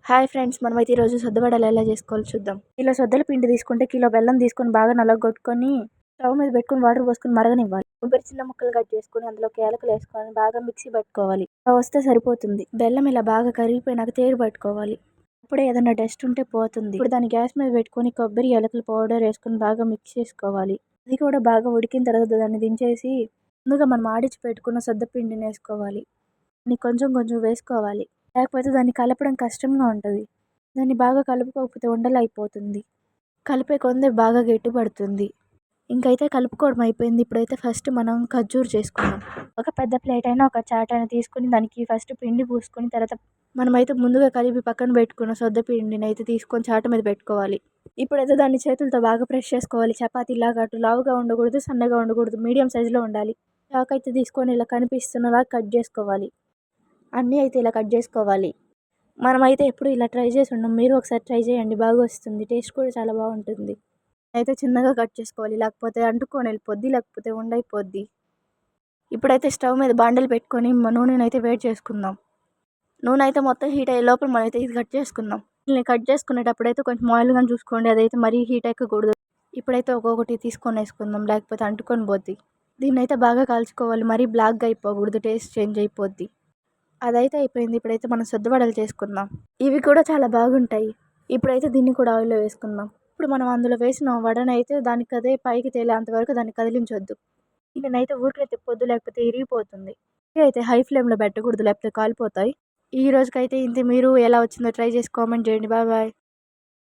Hi friends, మనమైతే ఈరోజు సొద్దవడలు ఎలా చేసుకోవాలో చూద్దాం. కిలో సొద్దల పిండి తీసుకుంటే కిలో బెల్లం తీసుకొని బాగా నలగొట్టుకొని స్టవ్ మీద పెట్టుకుని వాటర్ పోసుకొని మరగనివ్వాలి. కొబ్బరి చిన్న ముక్కలు కట్ చేసుకుని అందులోకి యాలకులు వేసుకొని బాగా మిక్సీ పట్టుకోవాలి. అలా వస్తే సరిపోతుంది. బెల్లం ఇలా బాగా కరిగిపోయినాక తేరు పట్టుకోవాలి. అప్పుడే ఏదైనా డస్ట్ ఉంటే పోతుంది. ఇప్పుడు దాన్ని గ్యాస్ మీద పెట్టుకొని కొబ్బరి యాలకుల పౌడర్ వేసుకొని బాగా మిక్స్ చేసుకోవాలి. అది కూడా బాగా ఉడికిన తర్వాత దాన్ని దించేసి ముందుగా మనం ఆడించి పెట్టుకున్న సొద్ద పిండిని వేసుకోవాలి. కొంచెం కొంచెం వేసుకోవాలి, లేకపోతే దాన్ని కలపడం కష్టంగా ఉంటుంది. దాన్ని బాగా కలుపుకోకపోతే ఉండలు అయిపోతుంది. కలిపే కొంది బాగా గట్టిపడుతుంది. ఇంకైతే కలుపుకోవడం అయిపోయింది. ఇప్పుడైతే ఫస్ట్ మనం ఖర్జూరు చేసుకుందాం. ఒక పెద్ద ప్లేట్ అయినా ఒక చాట్ అయినా తీసుకుని దానికి ఫస్ట్ పిండి పూసుకొని తర్వాత మనమైతే ముందుగా కలిపి పక్కన పెట్టుకున్న సొద్ద పిండిని అయితే తీసుకొని చాట మీద పెట్టుకోవాలి. ఇప్పుడైతే దాన్ని చేతులతో బాగా ప్రెస్ చేసుకోవాలి. చపాతీలాగా అటు లావుగా ఉండకూడదు, సన్నగా ఉండకూడదు, మీడియం సైజులో ఉండాలి. చాక్ అయితే తీసుకొని ఇలా కనిపిస్తున్నలా కట్ చేసుకోవాలి. అన్నీ అయితే ఇలా కట్ చేసుకోవాలి. మనమైతే ఎప్పుడు ఇలా ట్రై చేసి ఉన్నాం. మీరు ఒకసారి ట్రై చేయండి, బాగా వస్తుంది. టేస్ట్ కూడా చాలా బాగుంటుంది. అయితే చిన్నగా కట్ చేసుకోవాలి, లేకపోతే అంటుకొని వెళ్ళిపోద్ది, లేకపోతే ఉండైపోద్ది. ఇప్పుడైతే స్టవ్ మీద బాండలు పెట్టుకొని నూనెని అయితే వేడి చేసుకుందాం. నూనె అయితే మొత్తం హీట్ అయ్యే లోపల మనమైతే ఇది కట్ చేసుకుందాం. దీన్ని కట్ చేసుకునేటప్పుడు అయితే కొంచెం ఆయిల్ కానీ చూసుకోండి, అదైతే మరీ హీట్ ఎక్కకూడదు. ఇప్పుడైతే ఒక్కొక్కటి తీసుకొని వేసుకుందాం, లేకపోతే అంటుకొని పోద్ది. దీన్ని అయితే బాగా కాల్చుకోవాలి, మరీ బ్లాక్గా అయిపోకూడదు, టేస్ట్ చేంజ్ అయిపోద్ది. అదైతే అయిపోయింది. ఇప్పుడైతే మనం సొద్దవడలు చేసుకుందాం. ఇవి కూడా చాలా బాగుంటాయి. ఇప్పుడైతే దీన్ని కూడా ఆయిల్లో వేసుకుందాం. ఇప్పుడు మనం అందులో వేసిన వడనైతే దానికి అదే పైకి తేలేంత వరకు దాన్ని కదిలించొద్దు. దీన్నైతే ఊరికే తిప్పొద్దు, లేకపోతే ఇరిగిపోతుంది. అయితే హై ఫ్లేమ్లో పెట్టకూడదు, లేకపోతే కాలిపోతాయి. ఈ రోజుకైతే ఇంతే. మీరు ఎలా వచ్చిందో ట్రై చేసి కామెంట్ చేయండి. Bye bye.